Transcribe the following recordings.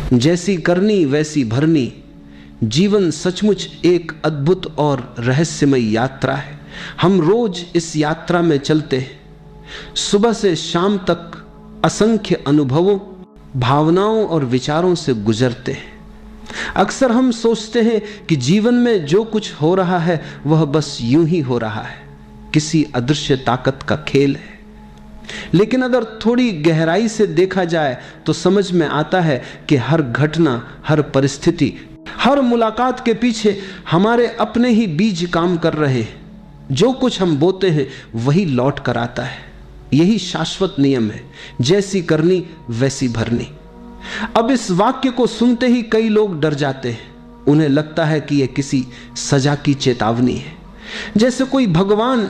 जैसी करनी वैसी भरनी। जीवन सचमुच एक अद्भुत और रहस्यमय यात्रा है। हम रोज इस यात्रा में चलते हैं, सुबह से शाम तक असंख्य अनुभवों, भावनाओं और विचारों से गुजरते हैं। अक्सर हम सोचते हैं कि जीवन में जो कुछ हो रहा है वह बस यूं ही हो रहा है, किसी अदृश्य ताकत का खेल है। लेकिन अगर थोड़ी गहराई से देखा जाए तो समझ में आता है कि हर घटना, हर परिस्थिति, हर मुलाकात के पीछे हमारे अपने ही बीज काम कर रहे हैं। जो कुछ हम बोते हैं वही लौट कर आता है। यही शाश्वत नियम है, जैसी करनी वैसी भरनी। अब इस वाक्य को सुनते ही कई लोग डर जाते हैं। उन्हें लगता है कि यह किसी सजा की चेतावनी है, जैसे कोई भगवान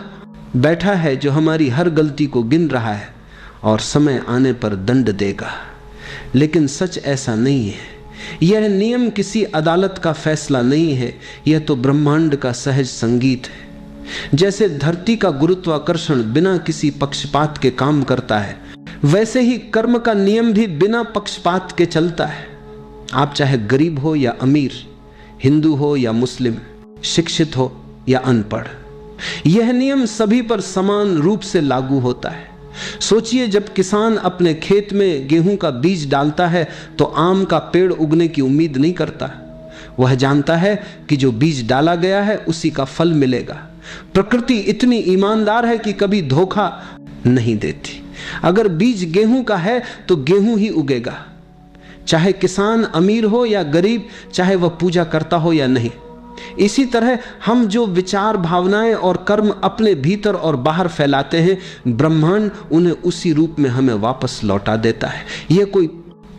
बैठा है जो हमारी हर गलती को गिन रहा है और समय आने पर दंड देगा। लेकिन सच ऐसा नहीं है। यह नियम किसी अदालत का फैसला नहीं है, यह तो ब्रह्मांड का सहज संगीत है। जैसे धरती का गुरुत्वाकर्षण बिना किसी पक्षपात के काम करता है, वैसे ही कर्म का नियम भी बिना पक्षपात के चलता है। आप चाहे गरीब हो या अमीर, हिंदू हो या मुस्लिम, शिक्षित हो या अनपढ़, यह नियम सभी पर समान रूप से लागू होता है। सोचिए, जब किसान अपने खेत में गेहूं का बीज डालता है तो आम का पेड़ उगने की उम्मीद नहीं करता। वह जानता है कि जो बीज डाला गया है उसी का फल मिलेगा। प्रकृति इतनी ईमानदार है कि कभी धोखा नहीं देती। अगर बीज गेहूं का है तो गेहूं ही उगेगा, चाहे किसान अमीर हो या गरीब, चाहे वह पूजा करता हो या नहीं। इसी तरह हम जो विचार, भावनाएं और कर्म अपने भीतर और बाहर फैलाते हैं, ब्रह्मांड उन्हें उसी रूप में हमें वापस लौटा देता है। यह कोई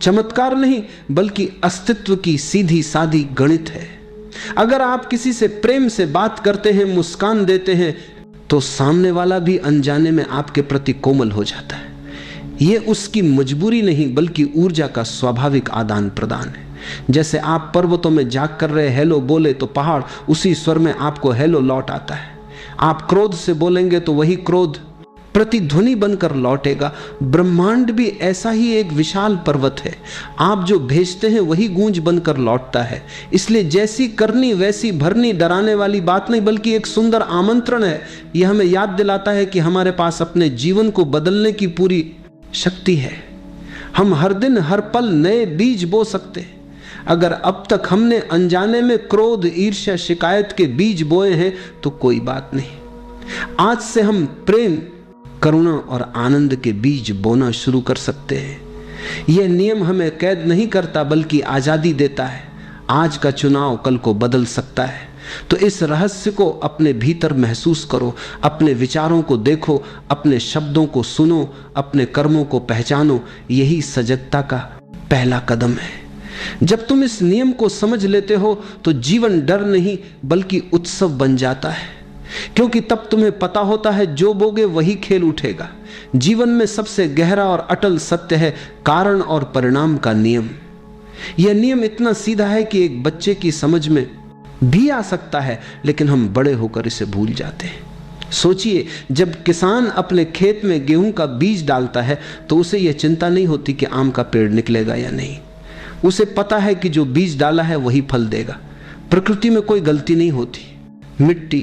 चमत्कार नहीं बल्कि अस्तित्व की सीधी सादी गणित है। अगर आप किसी से प्रेम से बात करते हैं, मुस्कान देते हैं, तो सामने वाला भी अनजाने में आपके प्रति कोमल हो जाता है। यह उसकी मजबूरी नहीं बल्कि ऊर्जा का स्वाभाविक आदान प्रदान है। जैसे आप पर्वतों में जाग कर रहे हेलो बोले तो पहाड़ उसी स्वर में आपको हेलो लौट आता है। आप क्रोध से बोलेंगे तो वही क्रोध प्रतिध्वनि बनकर लौटेगा। ब्रह्मांड भी ऐसा ही एक विशाल पर्वत है। आप जो भेजते हैं वही गूंज बनकर लौटता है। इसलिए जैसी करनी वैसी भरनी डराने वाली बात नहीं बल्कि एक सुंदर आमंत्रण है। यह हमें याद दिलाता है कि हमारे पास अपने जीवन को बदलने की पूरी शक्ति है। हम हर दिन हर पल नए बीज बो सकते हैं। अगर अब तक हमने अनजाने में क्रोध, ईर्ष्या, शिकायत के बीज बोए हैं तो कोई बात नहीं। आज से हम प्रेम, करुणा और आनंद के बीज बोना शुरू कर सकते हैं। यह नियम हमें कैद नहीं करता बल्कि आजादी देता है। आज का चुनाव कल को बदल सकता है। तो इस रहस्य को अपने भीतर महसूस करो, अपने विचारों को देखो, अपने शब्दों को सुनो, अपने कर्मों को पहचानो। यही सजगता का पहला कदम है। जब तुम इस नियम को समझ लेते हो तो जीवन डर नहीं बल्कि उत्सव बन जाता है, क्योंकि तब तुम्हें पता होता है जो बोगे वही खेल उठेगा। जीवन में सबसे गहरा और अटल सत्य है कारण और परिणाम का नियम। यह नियम इतना सीधा है कि एक बच्चे की समझ में भी आ सकता है, लेकिन हम बड़े होकर इसे भूल जाते हैं। सोचिए, जब किसान अपने खेत में गेहूं का बीज डालता है तो उसे यह चिंता नहीं होती कि आम का पेड़ निकलेगा या नहीं। उसे पता है कि जो बीज डाला है वही फल देगा। प्रकृति में कोई गलती नहीं होती। मिट्टी,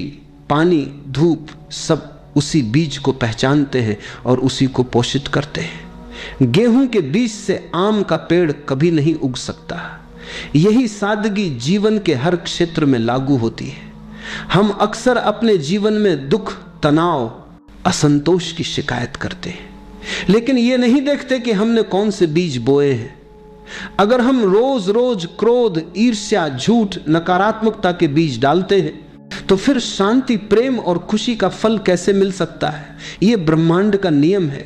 पानी, धूप सब उसी बीज को पहचानते हैं और उसी को पोषित करते हैं। गेहूं के बीज से आम का पेड़ कभी नहीं उग सकता। यही सादगी जीवन के हर क्षेत्र में लागू होती है। हम अक्सर अपने जीवन में दुख, तनाव, असंतोष की शिकायत करते हैं, लेकिन ये नहीं देखते कि हमने कौन से बीज बोए हैं। अगर हम रोज रोज क्रोध, ईर्ष्या, झूठ, नकारात्मकता के बीज डालते हैं तो फिर शांति, प्रेम और खुशी का फल कैसे मिल सकता है। यह ब्रह्मांड का नियम है।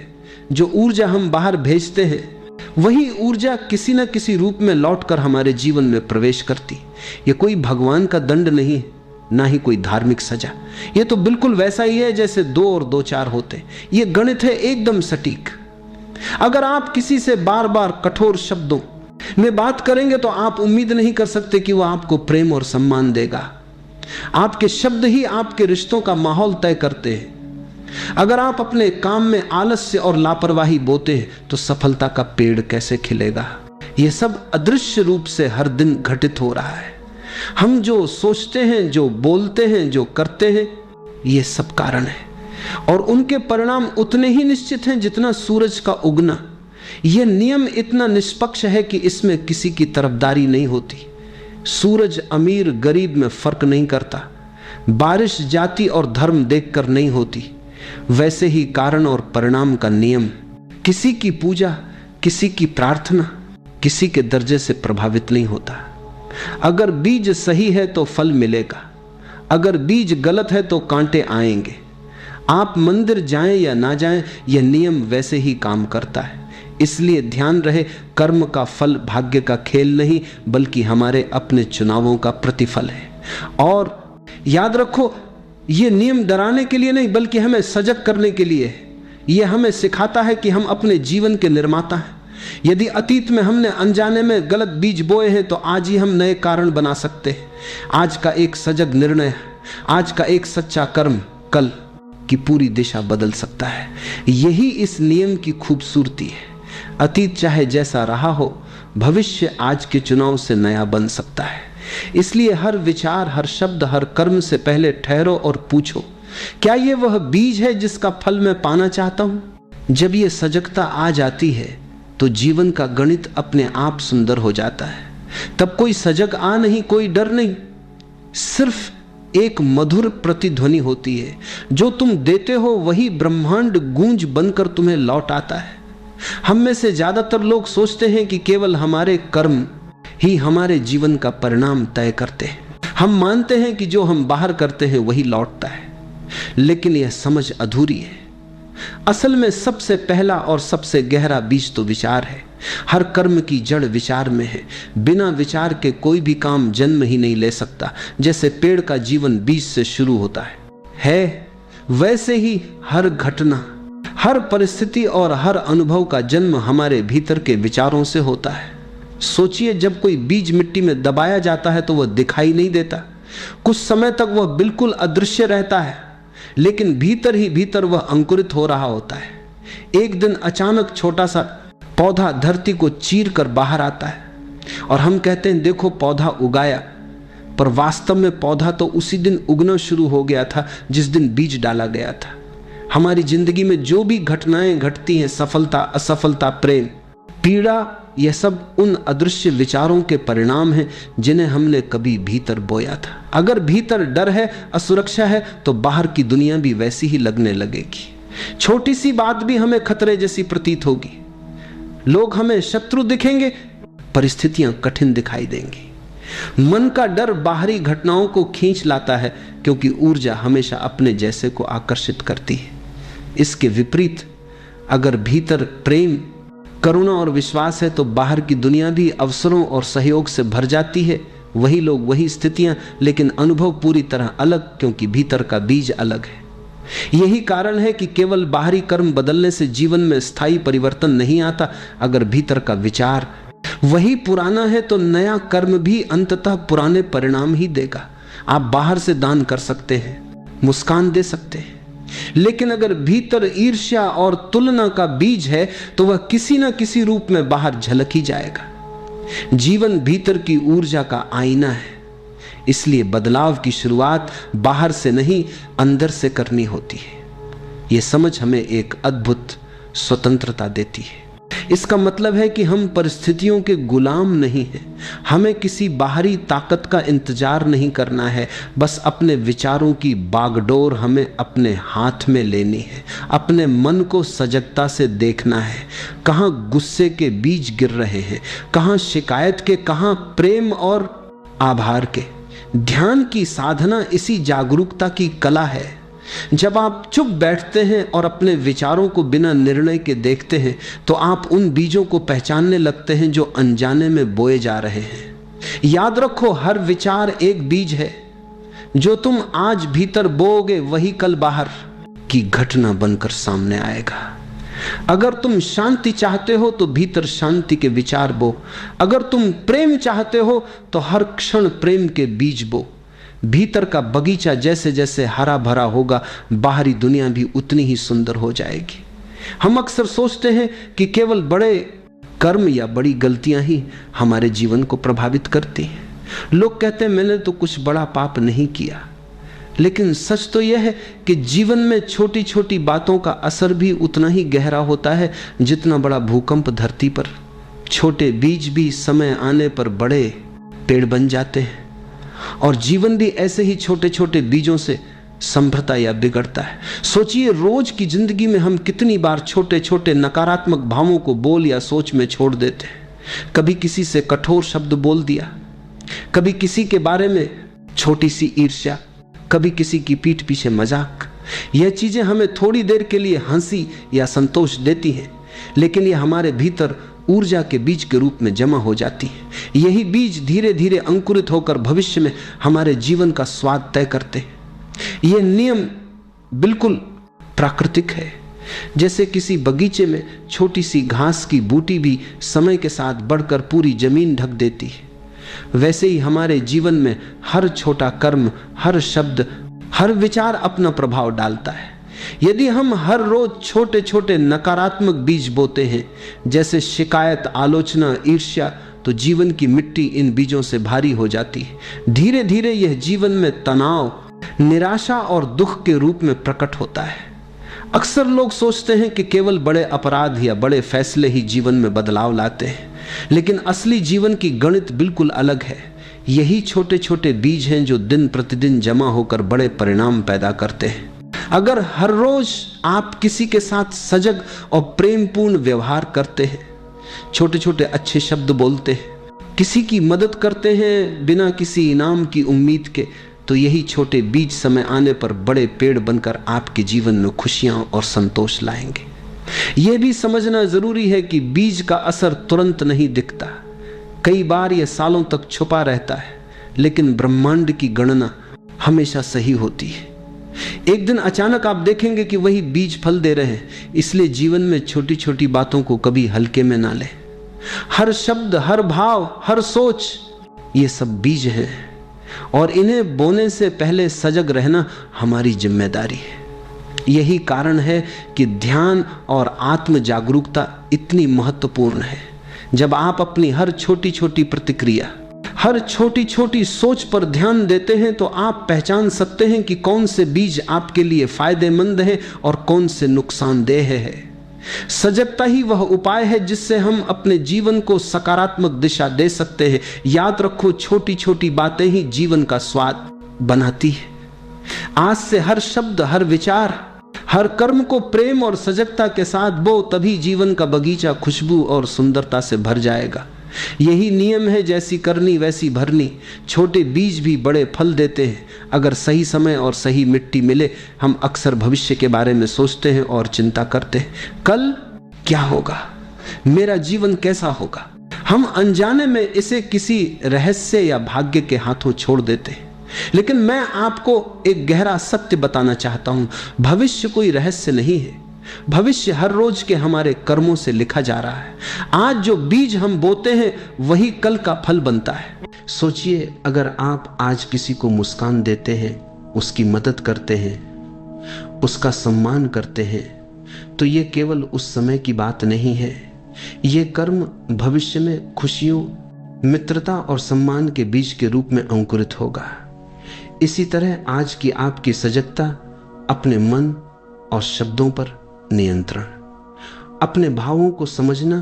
जो ऊर्जा हम बाहर भेजते हैं वही ऊर्जा किसी न किसी रूप में लौटकर हमारे जीवन में प्रवेश करती। यह कोई भगवान का दंड नहीं है, ना ही कोई धार्मिक सजा। यह तो बिल्कुल वैसा ही है जैसे 2 और 2 4 होते। यह गणित है एकदम सटीक। अगर आप किसी से बार बार कठोर शब्दों में बात करेंगे तो आप उम्मीद नहीं कर सकते कि वह आपको प्रेम और सम्मान देगा। आपके शब्द ही आपके रिश्तों का माहौल तय करते हैं। अगर आप अपने काम में आलस्य और लापरवाही बोते हैं तो सफलता का पेड़ कैसे खिलेगा। यह सब अदृश्य रूप से हर दिन घटित हो रहा है। हम जो सोचते हैं, जो बोलते हैं, जो करते हैं, यह सब कारण है और उनके परिणाम उतने ही निश्चित हैं जितना सूरज का उगना। यह नियम इतना निष्पक्ष है कि इसमें किसी की तरफदारी नहीं होती। सूरज अमीर गरीब में फर्क नहीं करता, बारिश जाति और धर्म देखकर नहीं होती। वैसे ही कारण और परिणाम का नियम किसी की पूजा, किसी की प्रार्थना, किसी के दर्जे से प्रभावित नहीं होता। अगर बीज सही है तो फल मिलेगा, अगर बीज गलत है तो कांटे आएंगे। आप मंदिर जाएं या ना जाएं, यह नियम वैसे ही काम करता है। इसलिए ध्यान रहे, कर्म का फल भाग्य का खेल नहीं बल्कि हमारे अपने चुनावों का प्रतिफल है। और याद रखो, यह नियम डराने के लिए नहीं बल्कि हमें सजग करने के लिए है। यह हमें सिखाता है कि हम अपने जीवन के निर्माता हैं। यदि अतीत में हमने अनजाने में गलत बीज बोए हैं तो आज ही हम नए कारण बना सकते हैं। आज का एक सजग निर्णय, आज का एक सच्चा कर्म कल की पूरी दिशा बदल सकता है। यही इस नियम की खूबसूरती है। अतीत चाहे जैसा रहा हो, भविष्य आज के चुनाव से नया बन सकता है। इसलिए हर विचार, हर शब्द, हर कर्म से पहले ठहरो और पूछो, क्या यह वह बीज है जिसका फल मैं पाना चाहता हूं? जब यह सजगता आ जाती है तो जीवन का गणित अपने आप सुंदर हो जाता है। तब कोई सजग आ नहीं, कोई डर नहीं, सिर्फ एक मधुर प्रतिध्वनि होती है। जो तुम देते हो वही ब्रह्मांड गूंज बनकर तुम्हें लौट आता है। हम में से ज्यादातर लोग सोचते हैं कि केवल हमारे कर्म ही हमारे जीवन का परिणाम तय करते हैं। हम मानते हैं कि जो हम बाहर करते हैं वही लौटता है, लेकिन यह समझ अधूरी है। असल में सबसे पहला और सबसे गहरा बीज तो विचार है। हर कर्म की जड़ विचार में है। बिना विचार के कोई भी काम जन्म ही नहीं ले सकता। जैसे पेड़ का जीवन बीज से शुरू होता है, वैसे ही हर घटना, हर परिस्थिति और हर अनुभव का जन्म हमारे भीतर के विचारों से होता है। सोचिए, जब कोई बीज मिट्टी में दबाया जाता है तो वह दिखाई नहीं देता। कुछ समय तक वह बिल्कुल अदृश्य रहता है, लेकिन भीतर ही भीतर वह अंकुरित हो रहा होता है। एक दिन अचानक छोटा सा पौधा धरती को चीर कर बाहर आता है और हम कहते हैं देखो पौधा उगाया, पर वास्तव में पौधा तो उसी दिन उगना शुरू हो गया था जिस दिन बीज डाला गया था। हमारी जिंदगी में जो भी घटनाएं घटती हैं, सफलता, असफलता, प्रेम, पीड़ा, यह सब उन अदृश्य विचारों के परिणाम हैं जिन्हें हमने कभी भीतर बोया था। अगर भीतर डर है, असुरक्षा है, तो बाहर की दुनिया भी वैसी ही लगने लगेगी। छोटी सी बात भी हमें खतरे जैसी प्रतीत होगी। लोग हमें शत्रु दिखेंगे, परिस्थितियां कठिन दिखाई देंगी। मन का डर बाहरी घटनाओं को खींच लाता है क्योंकि ऊर्जा हमेशा अपने जैसे को आकर्षित करती है। इसके विपरीत अगर भीतर प्रेम, करुणा और विश्वास है तो बाहर की दुनिया भी अवसरों और सहयोग से भर जाती है। वही लोग, वही स्थितियां, लेकिन अनुभव पूरी तरह अलग, क्योंकि भीतर का बीज अलग है। यही कारण है कि केवल बाहरी कर्म बदलने से जीवन में स्थायी परिवर्तन नहीं आता। अगर भीतर का विचार वही पुराना है तो नया कर्म भी अंततः पुराने परिणाम ही देगा। आप बाहर से दान कर सकते हैं, मुस्कान दे सकते हैं, लेकिन अगर भीतर ईर्ष्या और तुलना का बीज है तो वह किसी न किसी रूप में बाहर झलक ही जाएगा। जीवन भीतर की ऊर्जा का आईना है, इसलिए बदलाव की शुरुआत बाहर से नहीं, अंदर से करनी होती है। यह समझ हमें एक अद्भुत स्वतंत्रता देती है। इसका मतलब है कि हम परिस्थितियों के गुलाम नहीं हैं। हमें किसी बाहरी ताकत का इंतजार नहीं करना है, बस अपने विचारों की बागडोर हमें अपने हाथ में लेनी है। अपने मन को सजगता से देखना है, कहाँ गुस्से के बीज गिर रहे हैं, कहाँ शिकायत के, कहाँ प्रेम और आभार के। ध्यान की साधना इसी जागरूकता की कला है। जब आप चुप बैठते हैं और अपने विचारों को बिना निर्णय के देखते हैं तो आप उन बीजों को पहचानने लगते हैं जो अनजाने में बोए जा रहे हैं। याद रखो, हर विचार एक बीज है। जो तुम आज भीतर बोओगे वही कल बाहर की घटना बनकर सामने आएगा। अगर तुम शांति चाहते हो तो भीतर शांति के विचार बो। अगर तुम प्रेम चाहते हो तो हर क्षण प्रेम के बीज बो। भीतर का बगीचा जैसे जैसे हरा भरा होगा, बाहरी दुनिया भी उतनी ही सुंदर हो जाएगी। हम अक्सर सोचते हैं कि केवल बड़े कर्म या बड़ी गलतियां ही हमारे जीवन को प्रभावित करती हैं। लोग कहते हैं मैंने तो कुछ बड़ा पाप नहीं किया, लेकिन सच तो यह है कि जीवन में छोटी छोटी बातों का असर भी उतना ही गहरा होता है जितना बड़ा भूकंप धरती पर। छोटे बीज भी समय आने पर बड़े पेड़ बन जाते हैं, और जीवन भी ऐसे ही छोटे छोटे बीजों से संभरता या बिगड़ता है। सोचिए, रोज की जिंदगी में हम कितनी बार छोटे छोटे नकारात्मक भावों को बोल या सोच में छोड़ देते हैं। कभी किसी से कठोर शब्द बोल दिया, कभी किसी के बारे में छोटी सी ईर्ष्या, कभी किसी की पीठ पीछे मजाक। यह चीजें हमें थोड़ी देर के लिए हंसी या संतोष देती हैं, लेकिन यह हमारे भीतर ऊर्जा के बीज के रूप में जमा हो जाती है। यही बीज धीरे धीरे अंकुरित होकर भविष्य में हमारे जीवन का स्वाद तय करते हैं। यह नियम बिल्कुल प्राकृतिक है। जैसे किसी बगीचे में छोटी सी घास की बूटी भी समय के साथ बढ़कर पूरी जमीन ढक देती है, वैसे ही हमारे जीवन में हर छोटा कर्म, हर शब्द, हर विचार अपना प्रभाव डालता है। यदि हम हर रोज छोटे छोटे नकारात्मक बीज बोते हैं, जैसे शिकायत, आलोचना, ईर्ष्या, तो जीवन की मिट्टी इन बीजों से भारी हो जाती है। धीरे धीरे यह जीवन में तनाव, निराशा और दुख के रूप में प्रकट होता है। अक्सर लोग सोचते हैं कि केवल बड़े अपराध या बड़े फैसले ही जीवन में बदलाव लाते हैं, लेकिन असली जीवन की गणित बिल्कुल अलग है। यही छोटे छोटे बीज हैं जो दिन प्रतिदिन जमा होकर बड़े परिणाम पैदा करते हैं। अगर हर रोज आप किसी के साथ सजग और प्रेमपूर्ण व्यवहार करते हैं, छोटे छोटे अच्छे शब्द बोलते हैं, किसी की मदद करते हैं बिना किसी इनाम की उम्मीद के, तो यही छोटे बीज समय आने पर बड़े पेड़ बनकर आपके जीवन में खुशियां और संतोष लाएंगे। यह भी समझना जरूरी है कि बीज का असर तुरंत नहीं दिखता। कई बार यह सालों तक छुपा रहता है, लेकिन ब्रह्मांड की गणना हमेशा सही होती है। एक दिन अचानक आप देखेंगे कि वही बीज फल दे रहे हैं। इसलिए जीवन में छोटी छोटी बातों को कभी हल्के में ना लें। हर शब्द, हर भाव, हर सोच, ये सब बीज हैं, और इन्हें बोने से पहले सजग रहना हमारी जिम्मेदारी है। यही कारण है कि ध्यान और आत्म जागरूकता इतनी महत्वपूर्ण है। जब आप अपनी हर छोटी छोटी प्रतिक्रिया, हर छोटी छोटी सोच पर ध्यान देते हैं, तो आप पहचान सकते हैं कि कौन से बीज आपके लिए फायदेमंद हैं और कौन से नुकसानदेह है। सजगता ही वह उपाय है जिससे हम अपने जीवन को सकारात्मक दिशा दे सकते हैं। याद रखो, छोटी छोटी बातें ही जीवन का स्वाद बनाती है। आज से हर शब्द, हर विचार, हर कर्म को प्रेम और सजगता के साथ बो, तभी जीवन का बगीचा खुशबू और सुंदरता से भर जाएगा। यही नियम है, जैसी करनी वैसी भरनी। छोटे बीज भी बड़े फल देते हैं। अगर सही समय और सही मिट्टी मिले। हम अक्सर भविष्य के बारे में सोचते हैं और चिंता करते हैं, कल क्या होगा, मेरा जीवन कैसा होगा। हम अनजाने में इसे किसी रहस्य या भाग्य के हाथों छोड़ देते हैं। लेकिन मैं आपको एक गहरा सत्य बताना चाहता हूं, भविष्य कोई रहस्य नहीं है। भविष्य हर रोज के हमारे कर्मों से लिखा जा रहा है। आज जो बीज हम बोते हैं वही कल का फल बनता है। सोचिए, अगर आप आज किसी को मुस्कान देते हैं, उसकी मदद करते हैं, उसका सम्मान करते हैं, तो ये केवल उस समय की बात नहीं है। ये कर्म भविष्य में खुशियों, मित्रता और सम्मान के बीज के रूप में अंकुरित होगा। इसी तरह आज की आपकी सजगता, अपने मन और शब्दों पर नियंत्रण, अपने भावों को समझना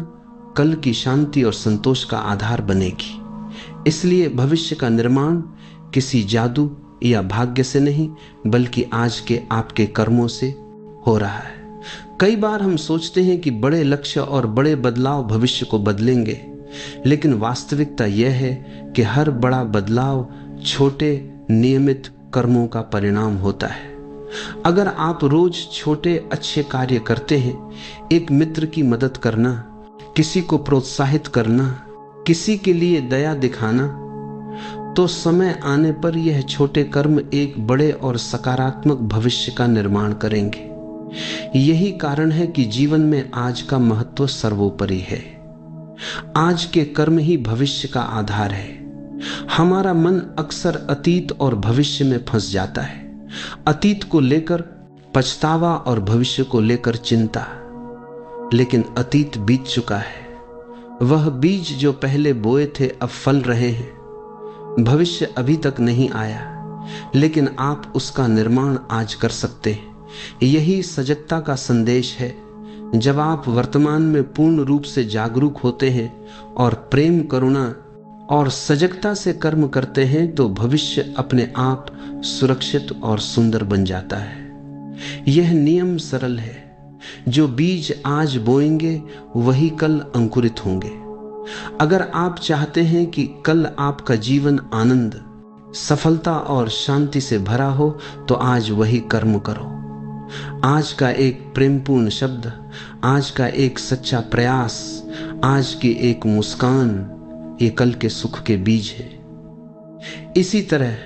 कल की शांति और संतोष का आधार बनेगी। इसलिए भविष्य का निर्माण किसी जादू या भाग्य से नहीं, बल्कि आज के आपके कर्मों से हो रहा है। कई बार हम सोचते हैं कि बड़े लक्ष्य और बड़े बदलाव भविष्य को बदलेंगे, लेकिन वास्तविकता यह है कि हर बड़ा बदलाव छोटे नियमित कर्मों का परिणाम होता है। अगर आप रोज छोटे अच्छे कार्य करते हैं, एक मित्र की मदद करना, किसी को प्रोत्साहित करना, किसी के लिए दया दिखाना, तो समय आने पर यह छोटे कर्म एक बड़े और सकारात्मक भविष्य का निर्माण करेंगे। यही कारण है कि जीवन में आज का महत्व सर्वोपरि है। आज के कर्म ही भविष्य का आधार है। हमारा मन अक्सर अतीत और भविष्य में फंस जाता है। अतीत को लेकर पछतावा और भविष्य को लेकर चिंता, लेकिन अतीत बीत चुका है। वह बीज जो पहले बोए थे अब फल रहे हैं। भविष्य अभी तक नहीं आया, लेकिन आप उसका निर्माण आज कर सकते हैं। यही सजगता का संदेश है। जब आप वर्तमान में पूर्ण रूप से जागरूक होते हैं और प्रेम, करुणा और सजगता से कर्म करते हैं, तो भविष्य अपने आप सुरक्षित और सुंदर बन जाता है। यह नियम सरल है। जो बीज आज बोएंगे वही कल अंकुरित होंगे। अगर आप चाहते हैं कि कल आपका जीवन आनंद, सफलता और शांति से भरा हो, तो आज वही कर्म करो। आज का एक प्रेमपूर्ण शब्द, आज का एक सच्चा प्रयास, आज की एक मुस्कान, ये कल के सुख के बीज है। इसी तरह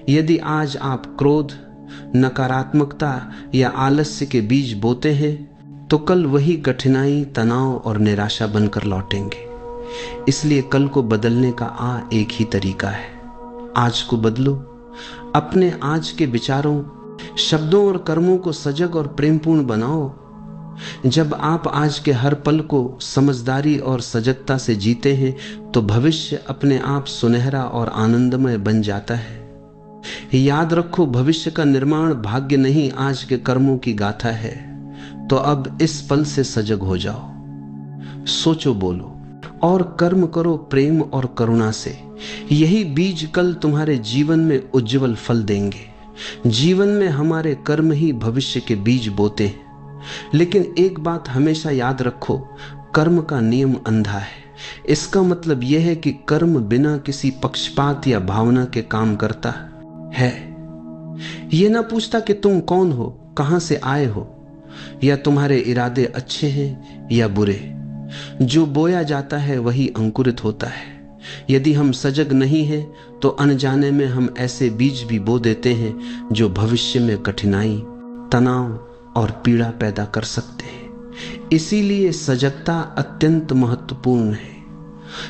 यदि आज आप क्रोध, नकारात्मकता या आलस्य के बीज बोते हैं, तो कल वही कठिनाई, तनाव और निराशा बनकर लौटेंगे। इसलिए कल को बदलने का एक ही तरीका है। आज को बदलो। अपने आज के विचारों, शब्दों और कर्मों को सजग और प्रेमपूर्ण बनाओ। जब आप आज के हर पल को समझदारी और सजगता से जीते हैं, तो भविष्य अपने आप सुनहरा और आनंदमय बन जाता है। याद रखो, भविष्य का निर्माण भाग्य नहीं, आज के कर्मों की गाथा है। तो अब इस पल से सजग हो जाओ, सोचो, बोलो और कर्म करो प्रेम और करुणा से। यही बीज कल तुम्हारे जीवन में उज्जवल फल देंगे। जीवन में हमारे कर्म ही भविष्य के बीज बोते हैं। लेकिन एक बात हमेशा याद रखो, कर्म का नियम अंधा है। इसका मतलब यह है कि कर्म बिना किसी पक्षपात या भावना के काम करता है। यह ना पूछता कि तुम कौन हो, कहां से आए हो, या तुम्हारे इरादे अच्छे हैं या बुरे। जो बोया जाता है वही अंकुरित होता है। यदि हम सजग नहीं हैं, तो अनजाने में हम ऐसे बीज भी बो देते हैं जो भविष्य में कठिनाई, तनाव और पीड़ा पैदा कर सकते हैं। इसीलिए सजगता अत्यंत महत्वपूर्ण है।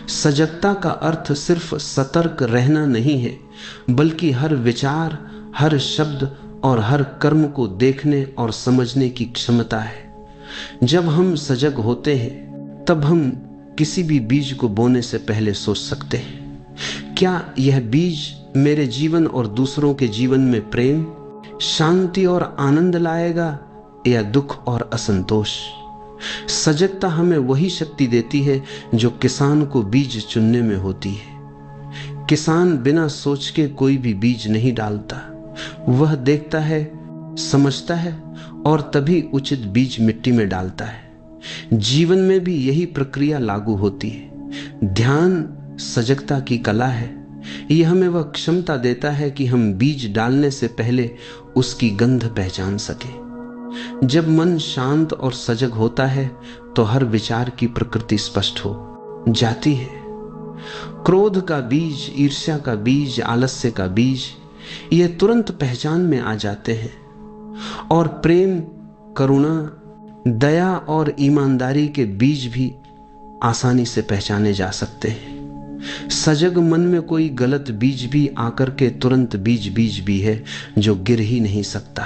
सजगता का अर्थ सिर्फ सतर्क रहना नहीं है, बल्कि हर विचार, हर शब्द और हर कर्म को देखने और समझने की क्षमता है। जब हम सजग होते हैं, तब हम किसी भी बीज को बोने से पहले सोच सकते हैं, क्या यह बीज मेरे जीवन और दूसरों के जीवन में प्रेम, शांति और आनंद लाएगा या दुख और असंतोष। सजगता हमें वही शक्ति देती है जो किसान को बीज चुनने में होती है। किसान बिना सोच के कोई भी बीज नहीं डालता। वह देखता है, समझता है और तभी उचित बीज मिट्टी में डालता है। जीवन में भी यही प्रक्रिया लागू होती है। ध्यान सजगता की कला है। यह हमें वह क्षमता देता है कि हम बीज डालने से पहले उसकी गंध पहचान सके। जब मन शांत और सजग होता है, तो हर विचार की प्रकृति स्पष्ट हो जाती है। क्रोध का बीज, ईर्ष्या का बीज, आलस्य का बीज, यह तुरंत पहचान में आ जाते हैं। और प्रेम, करुणा, दया और ईमानदारी के बीज भी आसानी से पहचाने जा सकते हैं। सजग मन में कोई गलत बीज भी आकर के तुरंत बीज भी है जो गिर ही नहीं सकता।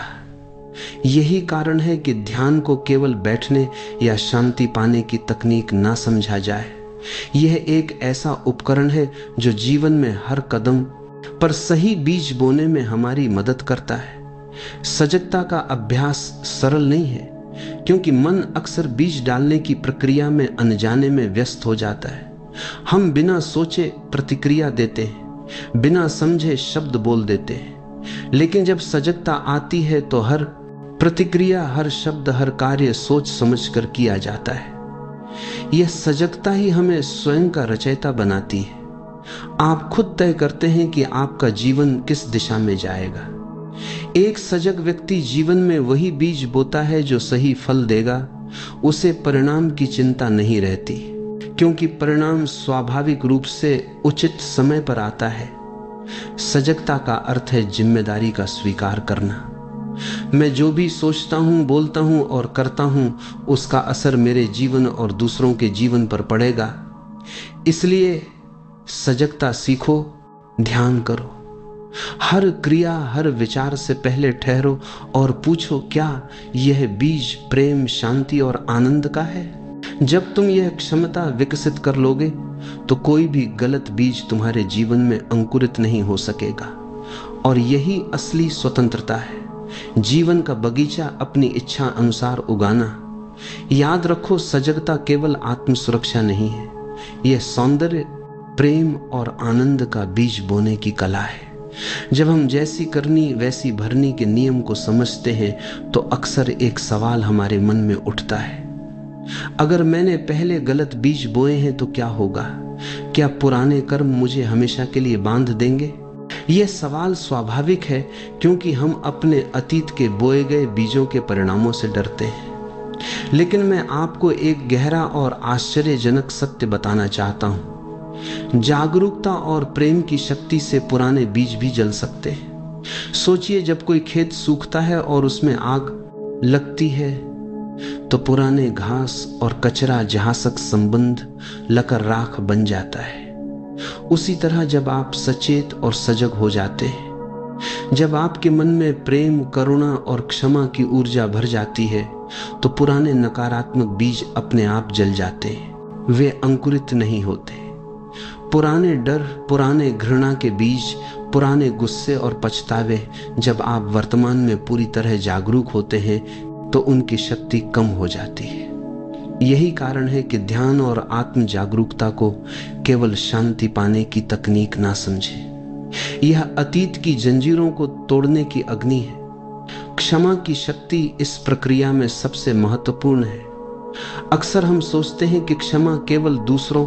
यही कारण है कि ध्यान को केवल बैठने या शांति पाने की तकनीक ना समझा जाए। यह एक ऐसा उपकरण है जो जीवन में हर कदम पर सही बीज बोने में हमारी मदद करता है। सजगता का अभ्यास सरल नहीं है, क्योंकि मन अक्सर बीज डालने की प्रक्रिया में अनजाने में व्यस्त हो जाता है। हम बिना सोचे प्रतिक्रिया देते हैं, बिना समझे शब्द बोल देते हैं। लेकिन जब सजगता आती है, तो हर प्रतिक्रिया, हर शब्द, हर कार्य सोच समझ कर किया जाता है। यह सजगता ही हमें स्वयं का रचयिता बनाती है। आप खुद तय करते हैं कि आपका जीवन किस दिशा में जाएगा। एक सजग व्यक्ति जीवन में वही बीज बोता है जो सही फल देगा। उसे परिणाम की चिंता नहीं रहती, क्योंकि परिणाम स्वाभाविक रूप से उचित समय पर आता है। सजगता का अर्थ है जिम्मेदारी का स्वीकार करना। मैं जो भी सोचता हूं, बोलता हूं और करता हूं, उसका असर मेरे जीवन और दूसरों के जीवन पर पड़ेगा। इसलिए सजगता सीखो, ध्यान करो। हर क्रिया, हर विचार से पहले ठहरो और पूछो, क्या यह बीज प्रेम, शांति और आनंद का है? जब तुम यह क्षमता विकसित कर लोगे तो कोई भी गलत बीज तुम्हारे जीवन में अंकुरित नहीं हो सकेगा। और यही असली स्वतंत्रता है, जीवन का बगीचा अपनी इच्छा अनुसार उगाना। याद रखो, सजगता केवल आत्म सुरक्षा नहीं है, यह सौंदर्य, प्रेम और आनंद का बीज बोने की कला है। जब हम जैसी करनी वैसी भरनी के नियम को समझते हैं तो अक्सर एक सवाल हमारे मन में उठता है, अगर मैंने पहले गलत बीज बोए हैं तो क्या होगा? क्या पुराने कर्म मुझे हमेशा के लिए बांध देंगे? यह सवाल स्वाभाविक है, क्योंकि हम अपने अतीत के बोए गए बीजों के परिणामों से डरते हैं। लेकिन मैं आपको एक गहरा और आश्चर्यजनक सत्य बताना चाहता हूं। जागरूकता और प्रेम की शक्ति से पुराने बीज भी जल सकते हैं। सोचिए, जब कोई खेत सूखता है और उसमें आग लगती है तो पुराने घास और कचरा जहासक संबंध लकर राख बन जाता है। उसी तरह जब आप सचेत और सजग हो जाते हैं, जब आपके मन में प्रेम, करुणा और क्षमा की ऊर्जा भर जाती है, तो पुराने नकारात्मक बीज अपने आप जल जाते हैं, वे अंकुरित नहीं होते। पुराने डर, पुराने घृणा के बीज, पुराने गुस्से और पछतावे जब आप वर्तमान में पूरी तरह जागरूक होते हैं तो उनकी शक्ति कम हो जाती है। यही कारण है कि ध्यान और आत्म जागरूकता को केवल शांति पाने की तकनीक ना समझें। यह अतीत की जंजीरों को तोड़ने की अग्नि है। क्षमा की शक्ति इस प्रक्रिया में सबसे महत्वपूर्ण है। अक्सर हम सोचते हैं कि क्षमा केवल दूसरों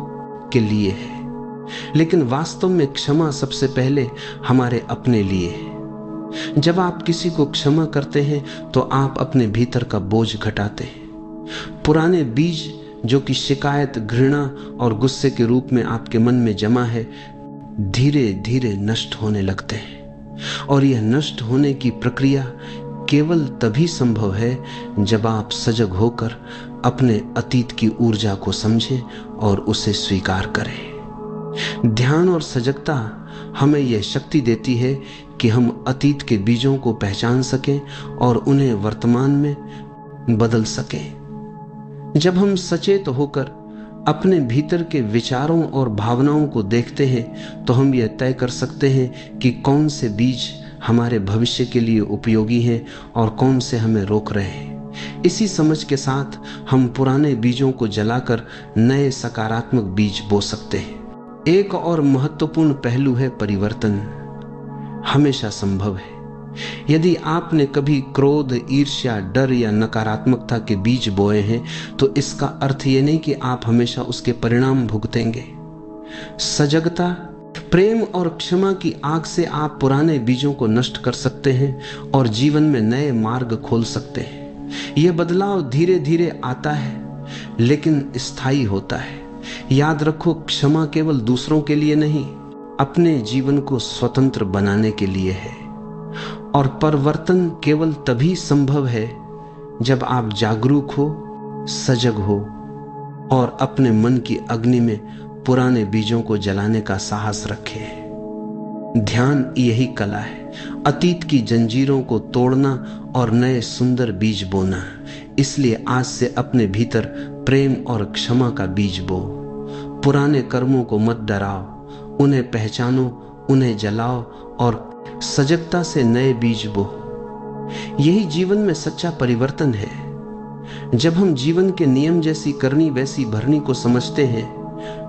के लिए है, लेकिन वास्तव में क्षमा सबसे पहले हमारे अपने लिए है। जब आप किसी को क्षमा करते हैं तो आप अपने भीतर का बोझ घटाते हैं। पुराने बीज जो कि शिकायत, घृणा और गुस्से के रूप में आपके मन में जमा है, धीरे धीरे नष्ट होने लगते हैं। और यह नष्ट होने की प्रक्रिया केवल तभी संभव है जब आप सजग होकर अपने अतीत की ऊर्जा को समझें और उसे स्वीकार करें। ध्यान और सजगता हमें यह शक्ति देती है कि हम अतीत के बीजों को पहचान सकें और उन्हें वर्तमान में बदल सकें। जब हम सचेत होकर अपने भीतर के विचारों और भावनाओं को देखते हैं तो हम यह तय कर सकते हैं कि कौन से बीज हमारे भविष्य के लिए उपयोगी हैं और कौन से हमें रोक रहे हैं। इसी समझ के साथ हम पुराने बीजों को जलाकर नए सकारात्मक बीज बो सकते हैं। एक और महत्वपूर्ण पहलू है परिवर्तन हमेशा संभव है। यदि आपने कभी क्रोध, ईर्ष्या, डर या नकारात्मकता के बीज बोए हैं तो इसका अर्थ यह नहीं कि आप हमेशा उसके परिणाम भुगतेंगे। सजगता, प्रेम और क्षमा की आग से आप पुराने बीजों को नष्ट कर सकते हैं और जीवन में नए मार्ग खोल सकते हैं। यह बदलाव धीरे धीरे आता है लेकिन स्थायी होता है। याद रखो, क्षमा केवल दूसरों के लिए नहीं, अपने जीवन को स्वतंत्र बनाने के लिए है। और परिवर्तन केवल तभी संभव है जब आप जागरूक हो, सजग हो और अपने मन की अग्नि में पुराने बीजों को जलाने का साहस रखें। ध्यान यही कला है, अतीत की जंजीरों को तोड़ना और नए सुंदर बीज बोना। इसलिए आज से अपने भीतर प्रेम और क्षमा का बीज बो। पुराने कर्मों को मत डराओ, उन्हें पहचानो, उन्हें जलाओ और सजगता से नए बीज बो। यही जीवन में सच्चा परिवर्तन है। जब हम जीवन के नियम जैसी करनी वैसी भरनी को समझते हैं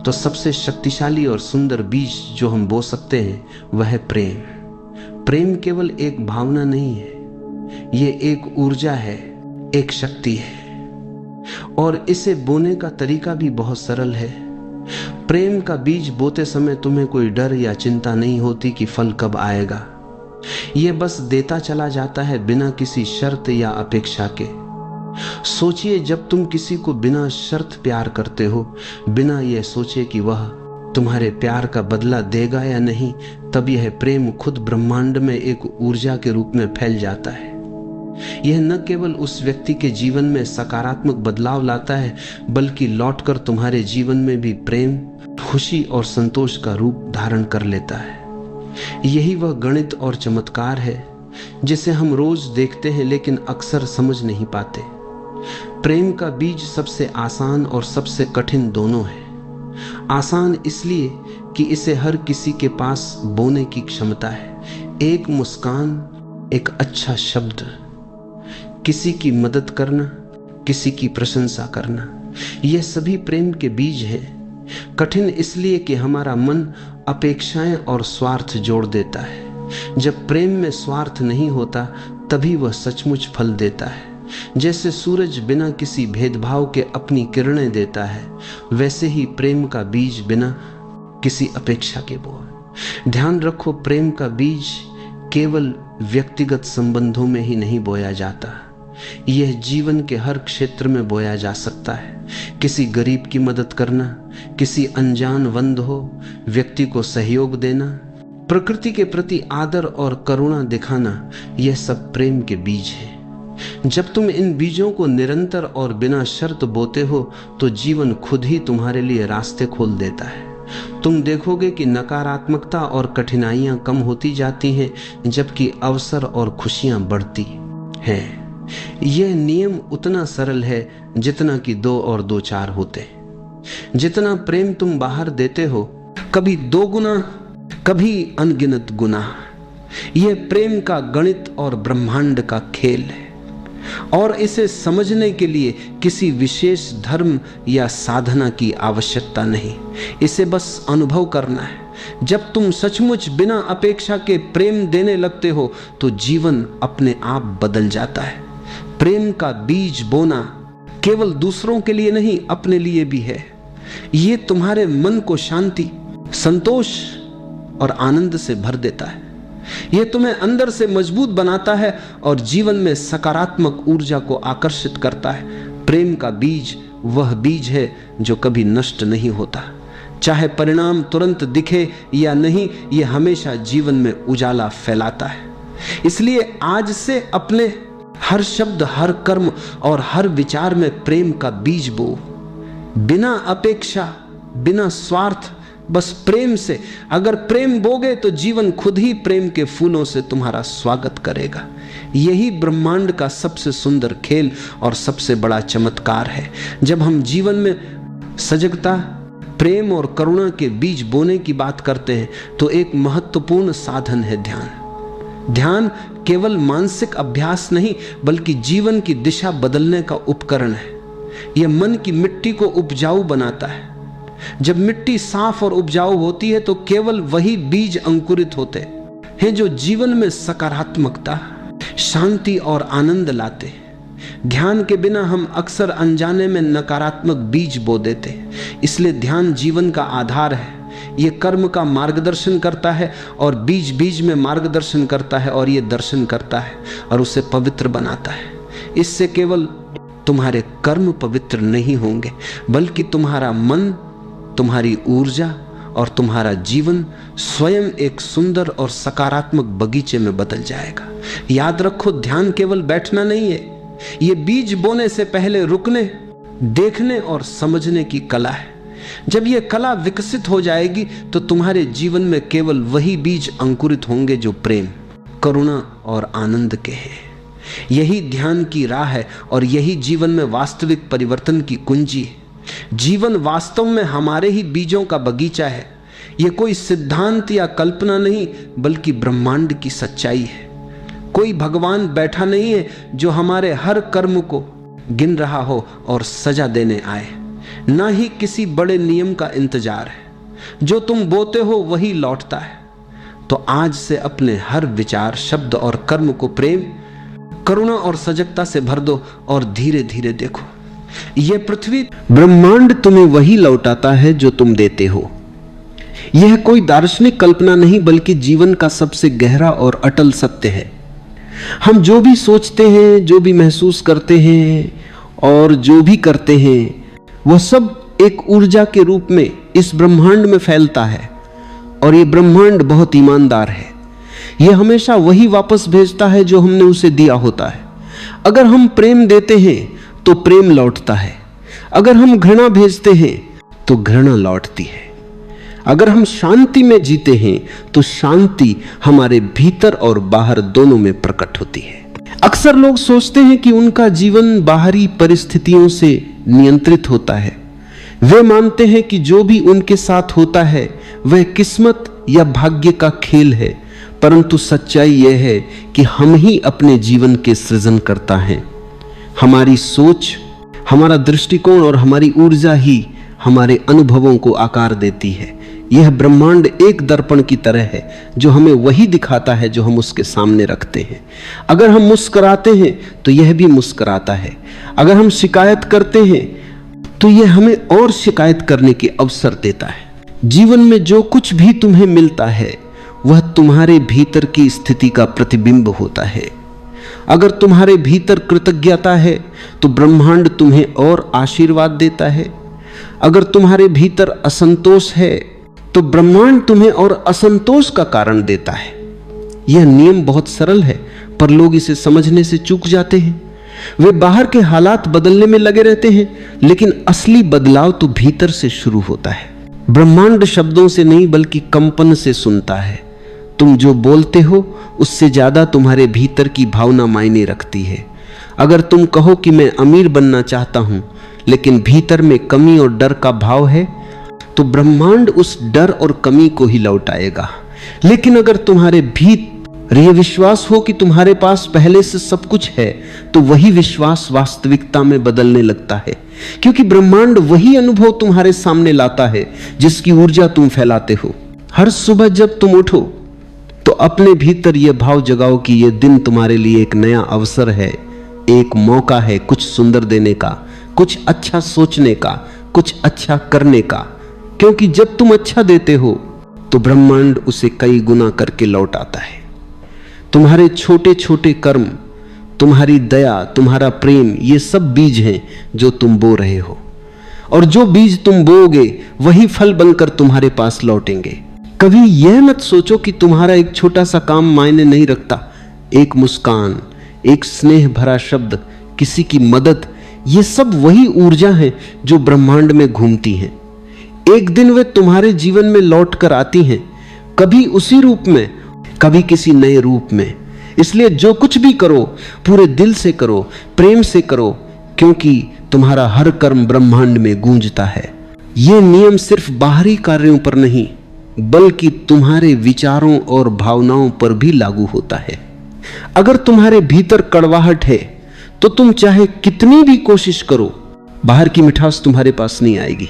तो सबसे शक्तिशाली और सुंदर बीज जो हम बो सकते हैं वह है प्रेम। प्रेम केवल एक भावना नहीं है, ये एक ऊर्जा है, एक शक्ति है। और इसे बोने का तरीका भी बहुत सरल है। प्रेम का बीज बोते समय तुम्हें कोई डर या चिंता नहीं होती कि फल कब आएगा। यह बस देता चला जाता है बिना किसी शर्त या अपेक्षा के। सोचिए, जब तुम किसी को बिना शर्त प्यार करते हो, बिना यह सोचे कि वह तुम्हारे प्यार का बदला देगा या नहीं, तब यह प्रेम खुद ब्रह्मांड में एक ऊर्जा के रूप में फैल जाता है। यह न केवल उस व्यक्ति के जीवन में सकारात्मक बदलाव लाता है, बल्कि लौटकर तुम्हारे जीवन में भी प्रेम, खुशी और संतोष का रूप धारण कर लेता है। यही वह गणित और चमत्कार है जिसे हम रोज देखते हैं लेकिन अक्सर समझ नहीं पाते। प्रेम का बीज सबसे आसान और सबसे कठिन दोनों है। आसान इसलिए कि इसे हर किसी के पास बोने की क्षमता है। एक मुस्कान, एक अच्छा शब्द, किसी की मदद करना, किसी की प्रशंसा करना, यह सभी प्रेम के बीज हैं। कठिन इसलिए कि हमारा मन अपेक्षाएं और स्वार्थ जोड़ देता है। जब प्रेम में स्वार्थ नहीं होता तभी वह सचमुच फल देता है। जैसे सूरज बिना किसी भेदभाव के अपनी किरणें देता है, वैसे ही प्रेम का बीज बिना किसी अपेक्षा के बोए। ध्यान रखो, प्रेम का बीज केवल व्यक्तिगत संबंधों में ही नहीं बोया जाता, यह जीवन के हर क्षेत्र में बोया जा सकता है। किसी गरीब की मदद करना, किसी अनजान वंद हो व्यक्ति को सहयोग देना, प्रकृति के प्रति आदर और करुणा दिखाना, यह सब प्रेम के बीज है। जब तुम इन बीजों को निरंतर और बिना शर्त बोते हो तो जीवन खुद ही तुम्हारे लिए रास्ते खोल देता है। तुम देखोगे कि नकारात्मकता और कठिनाइयां कम होती जाती हैं, जबकि अवसर और खुशियां बढ़ती हैं। यह नियम उतना सरल है जितना कि 2 और 2 4 होते। जितना प्रेम तुम बाहर देते हो, कभी 2 गुना, कभी अनगिनत गुना। यह प्रेम का गणित और ब्रह्मांड का खेल है, और इसे समझने के लिए किसी विशेष धर्म या साधना की आवश्यकता नहीं। इसे बस अनुभव करना है। जब तुम सचमुच बिना अपेक्षा के प्रेम देने लगते हो तो जीवन अपने आप बदल जाता है। प्रेम का बीज बोना केवल दूसरों के लिए नहीं, अपने लिए भी है। ये तुम्हारे मन को शांति, संतोष और आनंद से भर देता है। यह तुम्हें अंदर से मजबूत बनाता है और जीवन में सकारात्मक ऊर्जा को आकर्षित करता है। प्रेम का बीज वह बीज है जो कभी नष्ट नहीं होता। चाहे परिणाम तुरंत दिखे या नहीं, यह हमेशा जीवन में उजाला फैलाता है। इसलिए आज से अपने हर शब्द, हर कर्म और हर विचार में प्रेम का बीज बो। बिना अपेक्षा, बिना स्वार्थ, बस प्रेम से। अगर प्रेम बोगे तो जीवन खुद ही प्रेम के फूलों से तुम्हारा स्वागत करेगा। यही ब्रह्मांड का सबसे सुंदर खेल और सबसे बड़ा चमत्कार है। जब हम जीवन में सजगता, प्रेम और करुणा के बीज बोने की बात करते हैं तो एक महत्वपूर्ण साधन है ध्यान। ध्यान केवल मानसिक अभ्यास नहीं, बल्कि जीवन की दिशा बदलने का उपकरण है। यह मन की मिट्टी को उपजाऊ बनाता है। जब मिट्टी साफ और उपजाऊ होती है तो केवल वही बीज अंकुरित होते हैं जो जीवन में सकारात्मकता, शांति और आनंद लाते। ध्यान के बिना हम अक्सर अनजाने में नकारात्मक बीज बो देते। इसलिए ध्यान जीवन का आधार है। ये कर्म का मार्गदर्शन करता है और बीज बीज में मार्गदर्शन करता है, और ये दर्शन करता है और उसे पवित्र बनाता है। इससे केवल तुम्हारे कर्म पवित्र नहीं होंगे, बल्कि तुम्हारा मन, तुम्हारी ऊर्जा और तुम्हारा जीवन स्वयं एक सुंदर और सकारात्मक बगीचे में बदल जाएगा। याद रखो, ध्यान केवल बैठना नहीं है, ये बीज बोने से पहले रुकने, देखने और समझने की कला है। जब ये कला विकसित हो जाएगी तो तुम्हारे जीवन में केवल वही बीज अंकुरित होंगे जो प्रेम, करुणा और आनंद के हैं। यही ध्यान की राह है और यही जीवन में वास्तविक परिवर्तन की कुंजी है। जीवन वास्तव में हमारे ही बीजों का बगीचा है। यह कोई सिद्धांत या कल्पना नहीं, बल्कि ब्रह्मांड की सच्चाई है। कोई भगवान बैठा नहीं है जो हमारे हर कर्म को गिन रहा हो और सजा देने आए। ना ही किसी बड़े नियम का इंतजार है। जो तुम बोते हो वही लौटता है। तो आज से अपने हर विचार, शब्द और कर्म को प्रेम, करुणा और सजगता से भर दो और धीरे धीरे देखो, यह पृथ्वी, ब्रह्मांड तुम्हें वही लौटाता है जो तुम देते हो। यह कोई दार्शनिक कल्पना नहीं, बल्कि जीवन का सबसे गहरा और अटल सत्य है। हम जो भी सोचते हैं, जो भी महसूस करते हैं और जो भी करते हैं, वह सब एक ऊर्जा के रूप में इस ब्रह्मांड में फैलता है। और यह ब्रह्मांड बहुत ईमानदार है। यह हमेशा वही वापस भेजता है जो हमने उसे दिया होता है। अगर हम प्रेम देते हैं तो प्रेम लौटता है। अगर हम घृणा भेजते हैं तो घृणा लौटती है। अगर हम शांति में जीते हैं तो शांति हमारे भीतर और बाहर दोनों में प्रकट होती है। अक्सर लोग सोचते हैं कि उनका जीवन बाहरी परिस्थितियों से नियंत्रित होता है। वे मानते हैं कि जो भी उनके साथ होता है वह किस्मत या भाग्य का खेल है, परंतु सच्चाई यह है कि हम ही अपने जीवन के सृजनकर्ता हैं। हमारी सोच, हमारा दृष्टिकोण और हमारी ऊर्जा ही हमारे अनुभवों को आकार देती है। यह ब्रह्मांड एक दर्पण की तरह है जो हमें वही दिखाता है जो हम उसके सामने रखते हैं। अगर हम मुस्कुराते हैं तो यह भी मुस्कुराता है। अगर हम शिकायत करते हैं तो यह हमें और शिकायत करने के अवसर देता है। जीवन में जो कुछ भी तुम्हें मिलता है वह तुम्हारे भीतर की स्थिति का प्रतिबिंब होता है। अगर तुम्हारे भीतर कृतज्ञता है तो ब्रह्मांड तुम्हें और आशीर्वाद देता है। अगर तुम्हारे भीतर असंतोष है तो ब्रह्मांड तुम्हें और असंतोष का कारण देता है। यह नियम बहुत सरल है, पर लोग इसे समझने से चूक जाते हैं। वे बाहर के हालात बदलने में लगे रहते हैं, लेकिन असली बदलाव तो भीतर से शुरू होता है। ब्रह्मांड शब्दों से नहीं बल्कि कंपन से सुनता है। तुम जो बोलते हो उससे ज्यादा तुम्हारे भीतर की भावना मायने रखती है। अगर तुम कहो कि मैं अमीर बनना चाहता हूं, लेकिन भीतर में कमी और डर का भाव है, तो ब्रह्मांड उस डर और कमी को ही लौटाएगा। लेकिन अगर तुम्हारे भीतर यह विश्वास हो कि तुम्हारे पास पहले से सब कुछ है, तो वही विश्वास वास्तविकता में बदलने लगता है, क्योंकि ब्रह्मांड वही अनुभव तुम्हारे सामने लाता है जिसकी ऊर्जा तुम फैलाते हो। हर सुबह जब तुम उठो तो अपने भीतर यह भाव जगाओ कि यह दिन तुम्हारे लिए एक नया अवसर है, एक मौका है कुछ सुंदर देने का, कुछ अच्छा सोचने का, कुछ अच्छा करने का। क्योंकि जब तुम अच्छा देते हो तो ब्रह्मांड उसे कई गुना करके लौट आता है। तुम्हारे छोटे छोटे कर्म, तुम्हारी दया, तुम्हारा प्रेम, ये सब बीज हैं जो तुम बो रहे हो, और जो बीज तुम बोओगे वही फल बनकर तुम्हारे पास लौटेंगे। कभी यह मत सोचो कि तुम्हारा एक छोटा सा काम मायने नहीं रखता। एक मुस्कान, एक स्नेह भरा शब्द, किसी की मदद, ये सब वही ऊर्जा है जो ब्रह्मांड में घूमती हैं। एक दिन वे तुम्हारे जीवन में लौट कर आती हैं, कभी उसी रूप में, कभी किसी नए रूप में। इसलिए जो कुछ भी करो पूरे दिल से करो, प्रेम से करो, क्योंकि तुम्हारा हर कर्म ब्रह्मांड में गूंजता है। यह नियम सिर्फ बाहरी कार्यों पर नहीं बल्कि तुम्हारे विचारों और भावनाओं पर भी लागू होता है। अगर तुम्हारे भीतर कड़वाहट है तो तुम चाहे कितनी भी कोशिश करो, बाहर की मिठास तुम्हारे पास नहीं आएगी।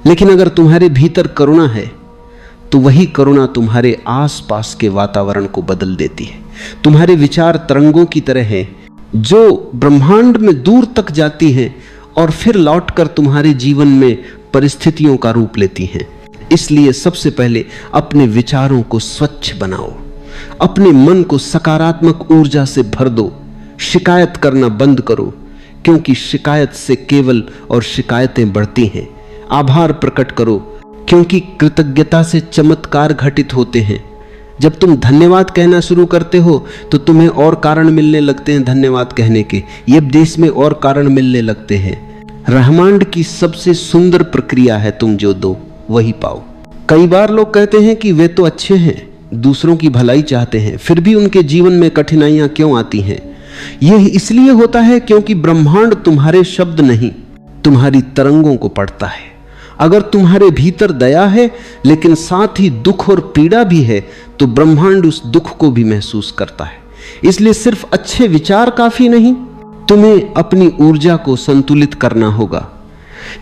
लेकिन अगर तुम्हारे भीतर करुणा है तो वही करुणा तुम्हारे आसपास के वातावरण को बदल देती है। तुम्हारे विचार तरंगों की तरह हैं जो ब्रह्मांड में दूर तक जाती हैं और फिर लौटकर तुम्हारे जीवन में परिस्थितियों का रूप लेती हैं। इसलिए सबसे पहले अपने विचारों को स्वच्छ बनाओ, अपने मन को सकारात्मक ऊर्जा से भर दो। शिकायत करना बंद करो, क्योंकि शिकायत से केवल और शिकायतें बढ़ती हैं। आभार प्रकट करो, क्योंकि कृतज्ञता से चमत्कार घटित होते हैं। जब तुम धन्यवाद कहना शुरू करते हो तो तुम्हें और कारण मिलने लगते हैं धन्यवाद कहने के। ये देश में और कारण मिलने लगते हैं। ब्रह्मांड की सबसे सुंदर प्रक्रिया है, तुम जो दो वही पाओ। कई बार लोग कहते हैं कि वे तो अच्छे हैं, दूसरों की भलाई चाहते हैं, फिर भी उनके जीवन में कठिनाइयां क्यों आती हैं? यह इसलिए होता है क्योंकि ब्रह्मांड तुम्हारे शब्द नहीं, तुम्हारी तरंगों को पढ़ता है। अगर तुम्हारे भीतर दया है लेकिन साथ ही दुख और पीड़ा भी है, तो ब्रह्मांड उस दुख को भी महसूस करता है। इसलिए सिर्फ अच्छे विचार काफी नहीं, तुम्हें अपनी ऊर्जा को संतुलित करना होगा।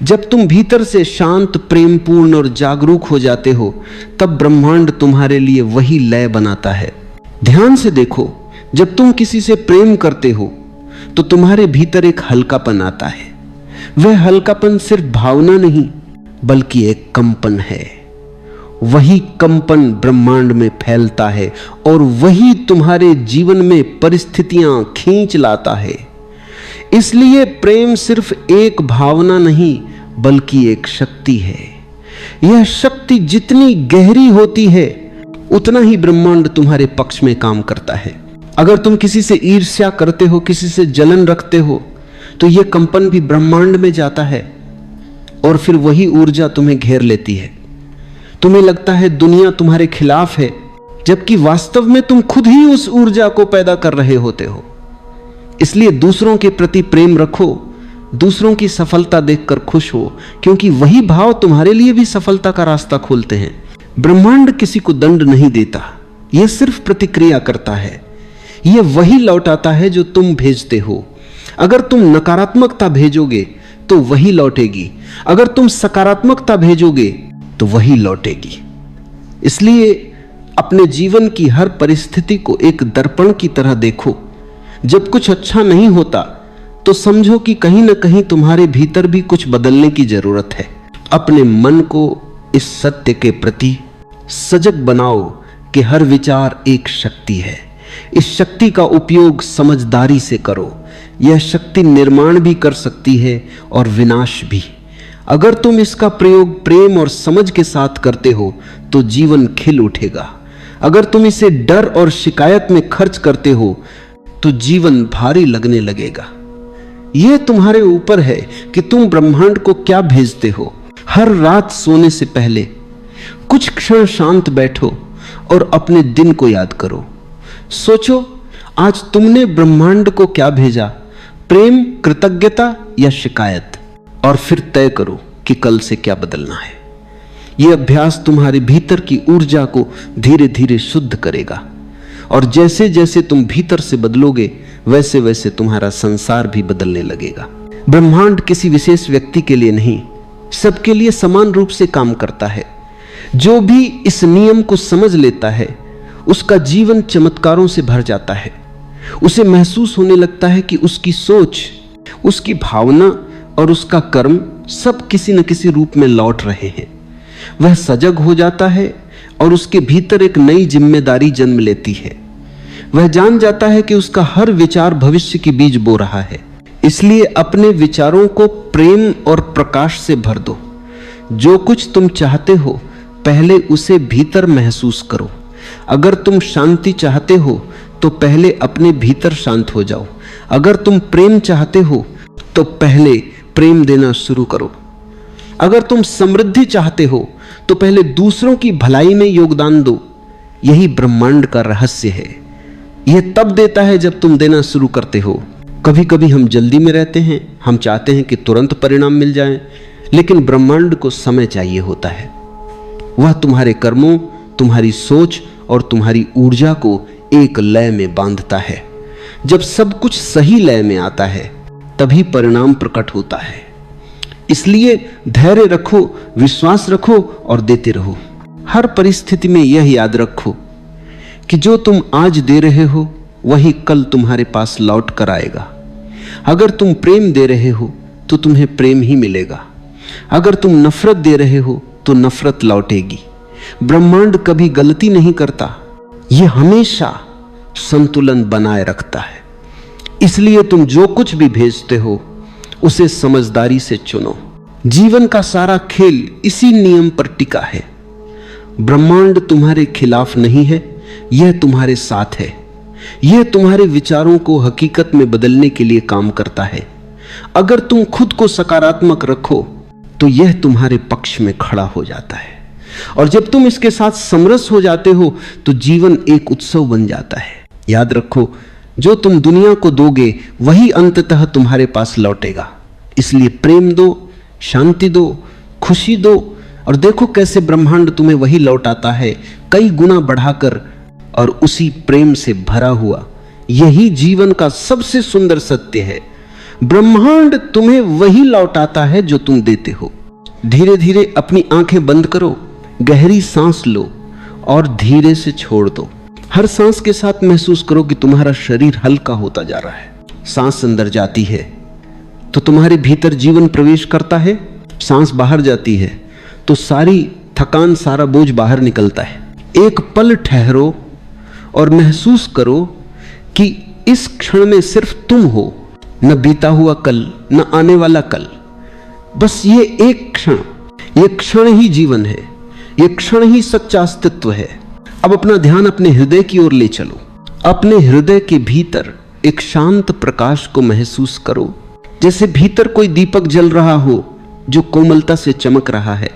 जब तुम भीतर से शांत, प्रेमपूर्ण और जागरूक हो जाते हो, तब ब्रह्मांड तुम्हारे लिए वही लय बनाता है। ध्यान से देखो, जब तुम किसी से प्रेम करते हो तो तुम्हारे भीतर एक हल्कापन आता है। वह हल्कापन सिर्फ भावना नहीं बल्कि एक कंपन है। वही कंपन ब्रह्मांड में फैलता है और वही तुम्हारे जीवन में परिस्थितियां खींच लाता है। इसलिए प्रेम सिर्फ एक भावना नहीं बल्कि एक शक्ति है। यह शक्ति जितनी गहरी होती है उतना ही ब्रह्मांड तुम्हारे पक्ष में काम करता है। अगर तुम किसी से ईर्ष्या करते हो, किसी से जलन रखते हो, तो यह कंपन भी ब्रह्मांड में जाता है और फिर वही ऊर्जा तुम्हें घेर लेती है। तुम्हें लगता है दुनिया तुम्हारे खिलाफ है, जबकि वास्तव में तुम खुद ही उस ऊर्जा को पैदा कर रहे होते हो। इसलिए दूसरों के प्रति प्रेम रखो, दूसरों की सफलता देखकर खुश हो, क्योंकि वही भाव तुम्हारे लिए भी सफलता का रास्ता खोलते हैं। ब्रह्मांड किसी को दंड नहीं देता, यह सिर्फ प्रतिक्रिया करता है। यह वही लौटाता है जो तुम भेजते हो। अगर तुम नकारात्मकता भेजोगे तो वही लौटेगी, अगर तुम सकारात्मकता भेजोगे तो वही लौटेगी। इसलिए अपने जीवन की हर परिस्थिति को एक दर्पण की तरह देखो। जब कुछ अच्छा नहीं होता तो समझो कि कहीं ना कहीं तुम्हारे भीतर भी कुछ बदलने की जरूरत है। अपने मन को इस सत्य के प्रति सजग बनाओ कि हर विचार एक शक्ति है। इस शक्ति का उपयोग समझदारी से करो। यह शक्ति निर्माण भी कर सकती है और विनाश भी। अगर तुम इसका प्रयोग प्रेम और समझ के साथ करते हो तो जीवन खिल उठेगा। अगर तुम इसे डर और शिकायत में खर्च करते हो तो जीवन भारी लगने लगेगा। यह तुम्हारे ऊपर है कि तुम ब्रह्मांड को क्या भेजते हो। हर रात सोने से पहले कुछ क्षण शांत बैठो और अपने दिन को याद करो। सोचो आज तुमने ब्रह्मांड को क्या भेजा, प्रेम, कृतज्ञता या शिकायत, और फिर तय करो कि कल से क्या बदलना है। यह अभ्यास तुम्हारे भीतर की ऊर्जा को धीरे धीरे शुद्ध करेगा, और जैसे जैसे तुम भीतर से बदलोगे वैसे वैसे तुम्हारा संसार भी बदलने लगेगा। ब्रह्मांड किसी विशेष व्यक्ति के लिए नहीं, सबके लिए समान रूप से काम करता है। जो भी इस नियम को समझ लेता है उसका जीवन चमत्कारों से भर जाता है। उसे महसूस होने लगता है कि उसकी सोच, उसकी भावना और उसका कर्म सब किसी न किसी रूप में लौट रहे हैं। वह सजग हो जाता है और उसके भीतर एक नई जिम्मेदारी जन्म लेती है। वह जान जाता है कि उसका हर विचार भविष्य की बीज बो रहा है। इसलिए अपने विचारों को प्रेम और प्रकाश से भर दो। जो कुछ तुम चाहते हो पहले उसे भीतर महसूस करो। अगर तुम शांति चाहते हो तो पहले अपने भीतर शांत हो जाओ। अगर तुम प्रेम चाहते हो तो पहले प्रेम देना शुरू करो। अगर तुम समृद्धि चाहते हो तो पहले दूसरों की भलाई में योगदान दो। यही ब्रह्मांड का रहस्य है। यह तब देता है जब तुम देना शुरू करते हो। कभी कभी हम जल्दी में रहते हैं, हम चाहते हैं कि तुरंत परिणाम मिल जाएं, लेकिन ब्रह्मांड को समय चाहिए होता है। वह तुम्हारे कर्मों, तुम्हारी सोच और तुम्हारी ऊर्जा को एक लय में बांधता है। जब सब कुछ सही लय में आता है तभी परिणाम प्रकट होता है। इसलिए धैर्य रखो, विश्वास रखो और देते रहो। हर परिस्थिति में यह याद रखो कि जो तुम आज दे रहे हो वही कल तुम्हारे पास लौट कर आएगा। अगर तुम प्रेम दे रहे हो तो तुम्हें प्रेम ही मिलेगा। अगर तुम नफरत दे रहे हो तो नफरत लौटेगी। ब्रह्मांड कभी गलती नहीं करता, यह हमेशा संतुलन बनाए रखता है। इसलिए तुम जो कुछ भी भेजते हो उसे समझदारी से चुनो। जीवन का सारा खेल इसी नियम पर टिका है। ब्रह्मांड तुम्हारे खिलाफ नहीं है, यह तुम्हारे साथ है। यह तुम्हारे विचारों को हकीकत में बदलने के लिए काम करता है। अगर तुम खुद को सकारात्मक रखो तो यह तुम्हारे पक्ष में खड़ा हो जाता है, और जब तुम इसके साथ समरस हो जाते हो तो जीवन एक उत्सव बन जाता है। याद रखो, जो तुम दुनिया को दोगे वही अंततः तुम्हारे पास लौटेगा। इसलिए प्रेम दो, शांति दो, खुशी दो, और देखो कैसे ब्रह्मांड तुम्हें वही लौटाता है कई गुना बढ़ाकर और उसी प्रेम से भरा हुआ। यही जीवन का सबसे सुंदर सत्य है। ब्रह्मांड तुम्हें वही लौटाता है जो तुम देते हो। धीरे धीरे अपनी आंखें बंद करो, गहरी सांस लो और धीरे से छोड़ दो। हर सांस के साथ महसूस करो कि तुम्हारा शरीर हल्का होता जा रहा है। सांस अंदर जाती है तो तुम्हारे भीतर जीवन प्रवेश करता है, सांस बाहर जाती है तो सारी थकान, सारा बोझ बाहर निकलता है। एक पल ठहरो और महसूस करो कि इस क्षण में सिर्फ तुम हो, न बीता हुआ कल, न आने वाला कल। बस ये एक क्षण, ये क्षण ही जीवन है, ये क्षण ही सच्चा अस्तित्व है। अब अपना ध्यान अपने हृदय की ओर ले चलो। अपने हृदय के भीतर एक शांत प्रकाश को महसूस करो, जैसे भीतर कोई दीपक जल रहा हो जो कोमलता से चमक रहा है।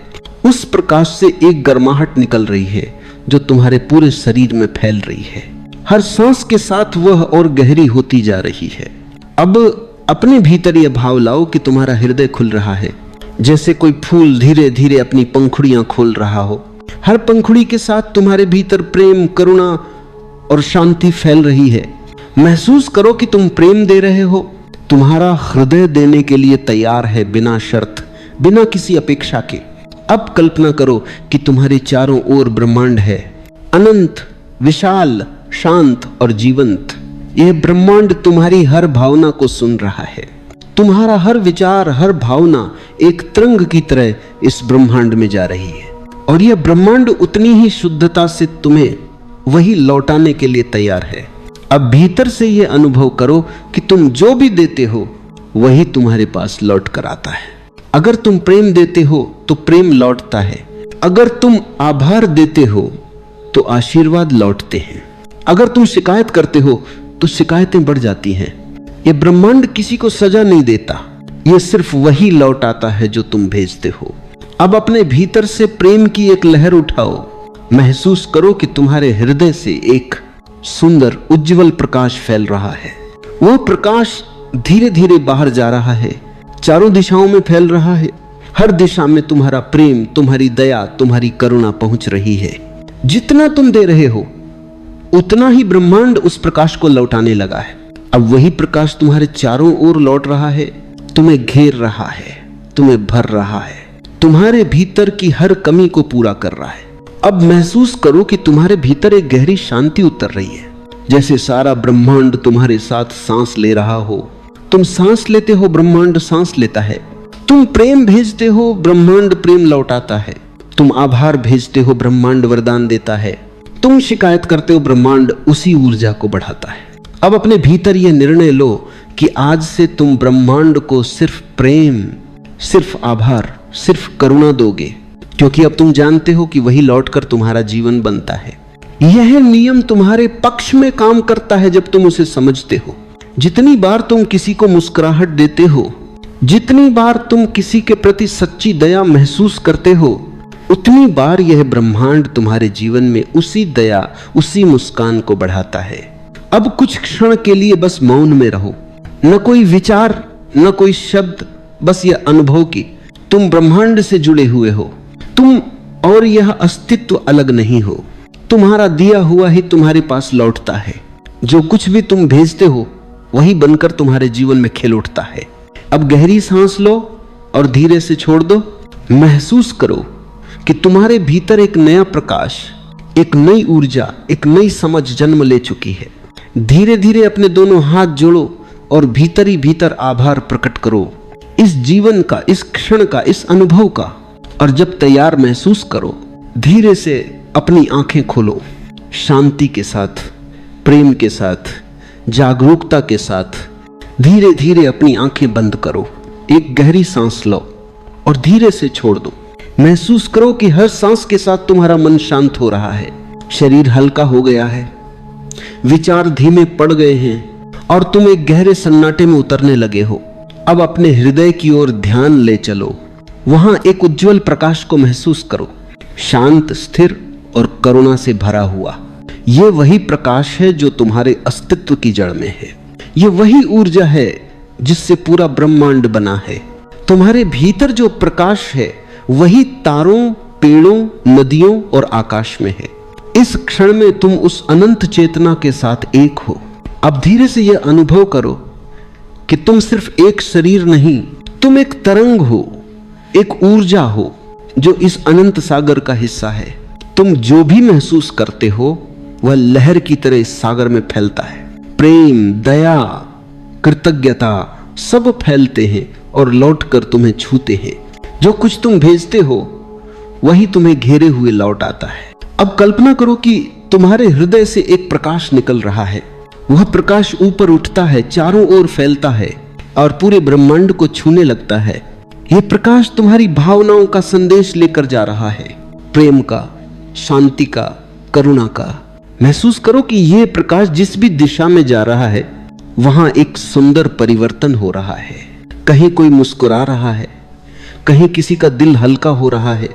उस प्रकाश से एक गर्माहट निकल रही है जो तुम्हारे पूरे शरीर में फैल रही है। हर सांस के साथ वह और गहरी होती जा रही है। अब अपने भीतर यह भाव लाओ कि तुम्हारा हृदय खुल रहा है, जैसे कोई फूल धीरे धीरे अपनी पंखुड़ियां खोल रहा हो। हर पंखुड़ी के साथ तुम्हारे भीतर प्रेम, करुणा और शांति फैल रही है। महसूस करो कि तुम प्रेम दे रहे हो। तुम्हारा हृदय देने के लिए तैयार है, बिना शर्त, बिना किसी अपेक्षा के। अब कल्पना करो कि तुम्हारे चारों ओर ब्रह्मांड है, अनंत, विशाल, शांत और जीवंत। यह ब्रह्मांड तुम्हारी हर भावना को सुन रहा है। तुम्हारा हर विचार, हर भावना एक तरंग की तरह इस ब्रह्मांड में जा रही है, और यह ब्रह्मांड उतनी ही शुद्धता से तुम्हें वही लौटाने के लिए तैयार है। अब भीतर से यह अनुभव करो कि तुम जो भी देते हो वही तुम्हारे पास लौट कर आता है। अगर तुम प्रेम देते हो तो प्रेम लौटता है। अगर तुम आभार देते हो तो आशीर्वाद लौटते हैं। अगर तुम शिकायत करते हो तो शिकायतें बढ़ जाती हैं। यह ब्रह्मांड किसी को सजा नहीं देता, यह सिर्फ वही लौटाता है जो तुम भेजते हो। अब अपने भीतर से प्रेम की एक लहर उठाओ। महसूस करो कि तुम्हारे हृदय से एक सुंदर उज्जवल प्रकाश फैल रहा है। वो प्रकाश धीरे धीरे बाहर जा रहा है, चारों दिशाओं में फैल रहा है। हर दिशा में तुम्हारा प्रेम, तुम्हारी दया, तुम्हारी करुणा पहुंच रही है। जितना तुम दे रहे हो उतना ही ब्रह्मांड उस प्रकाश को लौटाने लगा है। अब वही प्रकाश तुम्हारे चारों ओर लौट रहा है, तुम्हें घेर रहा है, तुम्हें भर रहा है, तुम्हारे भीतर की हर कमी को पूरा कर रहा है। अब महसूस करो कि तुम्हारे भीतर एक गहरी शांति उतर रही है, जैसे सारा ब्रह्मांड तुम्हारे साथ सांस ले रहा हो। तुम सांस लेते हो, ब्रह्मांड सांस लेता है। तुम प्रेम भेजते हो, ब्रह्मांड प्रेम लौटाता है। तुम आभार भेजते हो, ब्रह्मांड वरदान देता है। तुम शिकायत करते हो, ब्रह्मांड उसी ऊर्जा को बढ़ाता है। अब अपने भीतर यह निर्णय लो कि आज से तुम ब्रह्मांड को सिर्फ प्रेम, सिर्फ आभार, सिर्फ करुणा दोगे, क्योंकि अब तुम जानते हो कि वही लौटकर तुम्हारा जीवन बनता है। यह नियम तुम्हारे पक्ष में काम करता है जब तुम उसे समझते हो। जितनी बार तुम किसी को मुस्कुराहट देते हो, जितनी बार तुम किसी के प्रति सच्ची दया महसूस करते हो, उतनी बार यह ब्रह्मांड तुम्हारे जीवन में उसी दया, उसी मुस्कान को बढ़ाता है। अब कुछ क्षण के लिए बस मौन में रहो। न कोई विचार, न कोई शब्द, बस यह अनुभव कि तुम ब्रह्मांड से जुड़े हुए हो। तुम और यह अस्तित्व अलग नहीं हो। तुम्हारा दिया हुआ ही तुम्हारे पास लौटता है। जो कुछ भी तुम भेजते हो वही बनकर तुम्हारे जीवन में खिल उठता है। अब गहरी सांस लो और धीरे से छोड़ दो। महसूस करो कि तुम्हारे भीतर एक नया प्रकाश, एक नई ऊर्जा, एक नई समझ जन्म ले चुकी है। धीरे धीरे अपने दोनों हाथ जोड़ो और भीतर ही भीतर आभार प्रकट करो इस जीवन का, इस क्षण का, इस अनुभव का। और जब तैयार महसूस करो, धीरे से अपनी आंखें खोलो। शांति के साथ, प्रेम के साथ, जागरूकता के साथ धीरे धीरे अपनी आंखें बंद करो। एक गहरी सांस लो और धीरे से छोड़ दो। महसूस करो कि हर सांस के साथ तुम्हारा मन शांत हो रहा है, शरीर हल्का हो गया है, विचार धीमे पड़ गए हैं और तुम एक गहरे सन्नाटे में उतरने लगे हो। अब अपने हृदय की ओर ध्यान ले चलो। वहां एक उज्जवल प्रकाश को महसूस करो, शांत, स्थिर और करुणा से भरा हुआ। यह वही प्रकाश है जो तुम्हारे अस्तित्व की जड़ में है। यह वही ऊर्जा है जिससे पूरा ब्रह्मांड बना है। तुम्हारे भीतर जो प्रकाश है वही तारों, पेड़ों, नदियों और आकाश में है। इस क्षण में तुम उस अनंत चेतना के साथ एक हो। अब धीरे से यह अनुभव करो कि तुम सिर्फ एक शरीर नहीं, तुम एक तरंग हो, एक ऊर्जा हो जो इस अनंत सागर का हिस्सा है। तुम जो भी महसूस करते हो वह लहर की तरह इस सागर में फैलता है। प्रेम, दया, कृतज्ञता सब फैलते हैं और लौटकर तुम्हें छूते हैं। जो कुछ तुम भेजते हो वही तुम्हें घेरे हुए लौट आता है। अब कल्पना करो कि तुम्हारे हृदय से एक प्रकाश निकल रहा है। वह प्रकाश ऊपर उठता है, चारों ओर फैलता है और पूरे ब्रह्मांड को छूने लगता है। यह प्रकाश तुम्हारी भावनाओं का संदेश लेकर जा रहा है, प्रेम का, शांति का, करुणा का। महसूस करो कि यह प्रकाश जिस भी दिशा में जा रहा है वहां एक सुंदर परिवर्तन हो रहा है। कहीं कोई मुस्कुरा रहा है, कहीं किसी का दिल हल्का हो रहा है,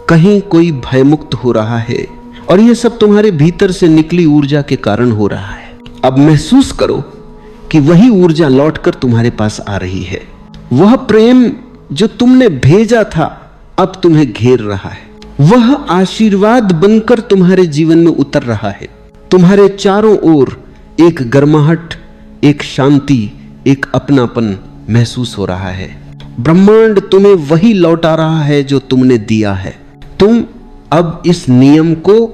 कहीं कोई भयमुक्त हो रहा है, और यह सब तुम्हारे भीतर से निकली ऊर्जा के कारण हो रहा है। अब महसूस करो कि वही ऊर्जा लौटकर तुम्हारे पास आ रही है। वह प्रेम जो तुमने भेजा था अब तुम्हें घेर रहा है। वह आशीर्वाद बनकर तुम्हारे जीवन में उतर रहा है। तुम्हारे चारों ओर एक गर्माहट, एक शांति, एक अपनापन महसूस हो रहा है। ब्रह्मांड तुम्हें वही लौटा रहा है जो तुमने दिया है। तुम अब इस नियम को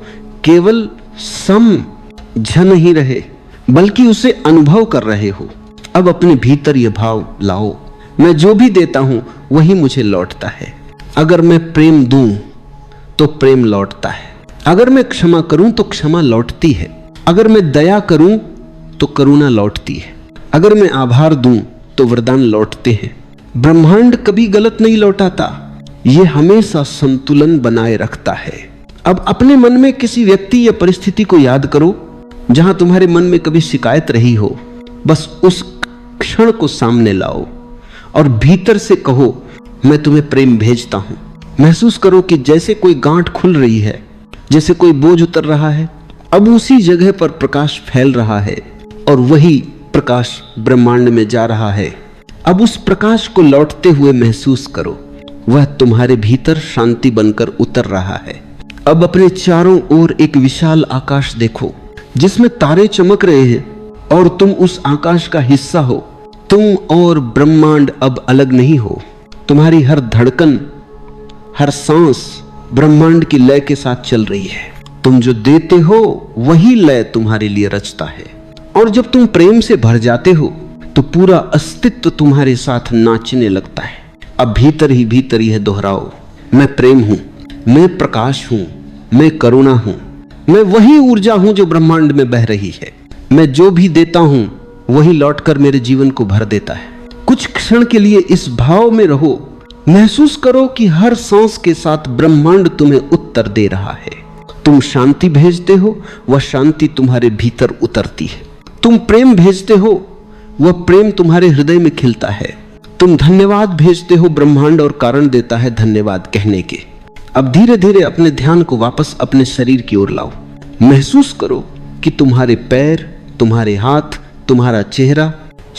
केवल समझ नहीं रहे बल्कि उसे अनुभव कर रहे हो। अब अपने भीतर यह भाव लाओ, मैं जो भी देता हूं वही मुझे लौटता है। अगर मैं प्रेम दूं तो प्रेम लौटता है। अगर मैं क्षमा करूं तो क्षमा लौटती है। अगर मैं दया करूं तो करुणा लौटती है। अगर मैं आभार दूं तो वरदान लौटते हैं। ब्रह्मांड कभी गलत नहीं लौटाता, यह हमेशा संतुलन बनाए रखता है। अब अपने मन में किसी व्यक्ति या परिस्थिति को याद करो जहां तुम्हारे मन में कभी शिकायत रही हो। बस उस क्षण को सामने लाओ और भीतर से कहो, मैं तुम्हें प्रेम भेजता हूं। महसूस करो कि जैसे कोई गांठ खुल रही है, जैसे कोई बोझ उतर रहा है। अब उसी जगह पर प्रकाश फैल रहा है और वही प्रकाश ब्रह्मांड में जा रहा है। अब उस प्रकाश को लौटते हुए महसूस करो, वह तुम्हारे भीतर शांति बनकर उतर रहा है। अब अपने चारों ओर एक विशाल आकाश देखो जिसमें तारे चमक रहे हैं और तुम उस आकाश का हिस्सा हो। तुम और ब्रह्मांड अब अलग नहीं हो। तुम्हारी हर धड़कन, हर सांस ब्रह्मांड की लय के साथ चल रही है। तुम जो देते हो वही लय तुम्हारे लिए रचता है। और जब तुम प्रेम से भर जाते हो तो पूरा अस्तित्व तुम्हारे साथ नाचने लगता है। अब भीतर ही भीतर यह दोहराओ, मैं प्रेम हूं, मैं प्रकाश हूं, मैं करुणा हूं, मैं वही ऊर्जा हूं जो ब्रह्मांड में बह रही है। मैं जो भी देता हूं वही लौटकर मेरे जीवन को भर देता है। कुछ क्षण के लिए इस भाव में रहो। महसूस करो कि हर सांस के साथ ब्रह्मांड तुम्हें उत्तर दे रहा है। तुम शांति भेजते हो, वह शांति तुम्हारे भीतर उतरती है। तुम प्रेम भेजते हो, वह प्रेम तुम्हारे हृदय में खिलता है। तुम धन्यवाद भेजते हो, ब्रह्मांड और कारण देता है धन्यवाद कहने के। अब धीरे धीरे अपने ध्यान को वापस अपने शरीर की ओर लाओ। महसूस करो कि तुम्हारे पैर, तुम्हारे हाथ, तुम्हारा चेहरा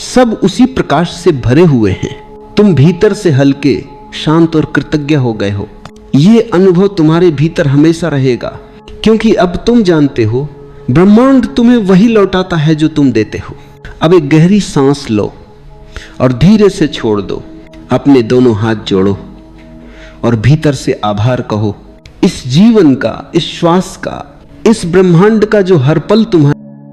सब उसी प्रकाश से भरे हुए हैं। तुम भीतर से हल्के, शांत और कृतज्ञ हो गए हो। यह अनुभव तुम्हारे भीतर हमेशा रहेगा क्योंकि अब तुम जानते हो ब्रह्मांड तुम्हें वही लौटाता है जो तुम देते हो। अब एक गहरी सांस लो और धीरे से छोड़ दो। अपने दोनों हाथ जोड़ो और भीतर से आभार कहो, इस जीवन का, इस श्वास का, इस ब्रह्मांड का जो हर पल तुम्हारे